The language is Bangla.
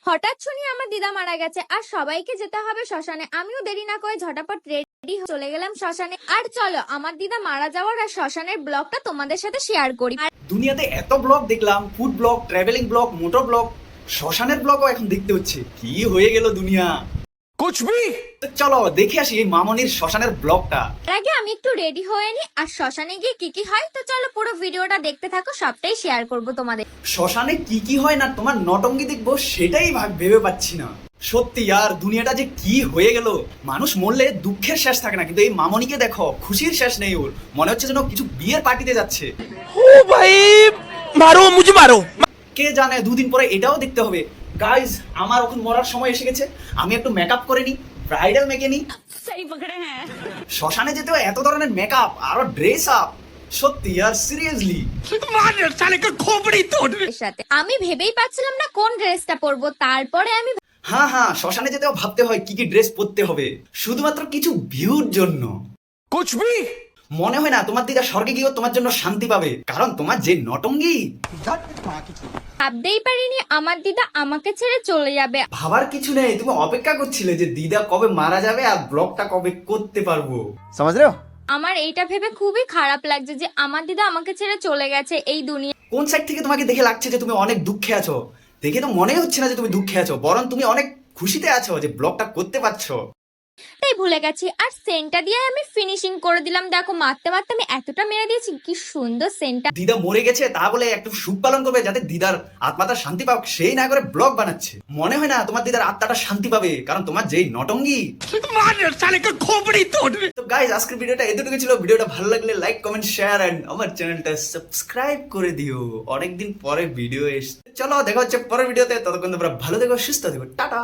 হঠাৎ শুনি আমার দিদা মারা গেছে আর সবাইকে যেতে হবে শ্মশানে। আমিও দেরি না করে ঝটাপট রেডি চলে গেলাম শ্মশানে। আর চলো আমার দিদা মারা যাওয়ার আর শ্মশানের ব্লগটা তোমাদের সাথে শেয়ার করি। দুনিয়াতে এত ব্লগ দেখলাম, food blog, travelling blog, motor blog, শ্মশানের ব্লগও এখন দেখতে হচ্ছে। কি হয়ে গেল দুনিয়া! कुछ भी তো চলো দেখে আসি এই মামনির শ্মশানের ব্লগটা। তার আগে আমি একটু রেডি হয়ে নি আর শ্মশানে গিয়ে কি কি হয় তো চলো পুরো ভিডিওটা দেখতে থাকো, সবটাই শেয়ার করব তোমাদের। শ্মশানে কি কি হয় না তোমার নটঙ্গি দেখবো সেটাই ভেবে পাচ্ছি না। সত্যি আর দুনিয়াটা যে কি হয়ে গেল। মানুষ মরলে দুঃখের শেষ থাকে না, কিন্তু এই মামনিকে দেখো, খুশির শেষ নেই ওর। মনে হচ্ছে যেন কিছু বিয়ের পার্টিতে যাচ্ছে। ओ भाई मारो मुझे मारो। কে জানে দুদিন পরে এটাও দেখতে হবে। গাইজ আমার এখন মরার সময় এসে গেছে, আমি একটু মেকআপ করে নি, ব্রাইডাল মেকে নি। শ্মশানে যেতেও এত ধরনের মেকআপ আরো ড্রেস আপ, সত্যি আর সিরিয়াসলি मार साले का खोपड़ी तोड़। এর সাথে আমি ভেবেই পাচ্ছিলাম না কোন ড্রেসটা পরবো, তারপরে আমি হ্যাঁ হ্যাঁ, শ্মশানে যেতেও ভাবতে হয় কি কি ড্রেস পরতে হবে, শুধুমাত্র কিছু ভিউর জন্য। कुछ भी মনে হয় না তোমার দিদা স্বর্গে গিয়েও তোমার জন্য শান্তি পাবে, কারণ তোমার যে নটঙ্গি। ভাবতেই পারিনি আমার দিদা আমাকে ছেড়ে চলে যাবে। ভাবার কিছু নেই, তুমি অপেক্ষা করছিলে যে দিদা কবে মারা যাবে আর ব্লগটা কবে করতে পারবো। समझ रहे हो। আমার এইটা ভেবে খুবই খারাপ লাগছে যে আমার দিদা আমাকে ছেড়ে চলে গেছে এই দুনিয়া। কোন সাইড থেকে তোমাকে দেখে লাগছে যে তুমি অনেক দুঃখে আছো? দেখে তো মনে হচ্ছে না যে তুমি দুঃখে আছো, বরং তুমি অনেক খুশিতে আছো যে ব্লগটা করতে পারছো। তাই ভুলে গেছি আর সেন্টটা দিয়ে আমি ফিনিশিং করে দিলাম। দেখো মারতে মারতে আমি এতটা মেরে দিয়েছি, কি সুন্দর সেন্টটা। দিদা মরে গেছে তা বলে একটু সুখ পালন করবে যাতে দিদার আত্মাটা শান্তি পাক, সেই না করে ব্লগ বানাচ্ছে। মনে হয় না তোমার দিদার আত্মাটা শান্তি পাবে, কারণ তোমার যেই নটঙ্গি। मार साले का खोपड़ी तोड़। তো গাইজ আজকের ভিডিওটা এতটুকু ছিল। ভিডিওটা ভালো লাগলে লাইক, কমেন্ট, শেয়ার এন্ড আমার চ্যানেলটা সাবস্ক্রাইব করে দিও। অনেকদিন পরে ভিডিও এসছে। চলো দেখা হচ্ছে পরের ভিডিওতে, ততক্ষণ তোমরা ভালো থেকো, সুস্থ থেকো, টাটা।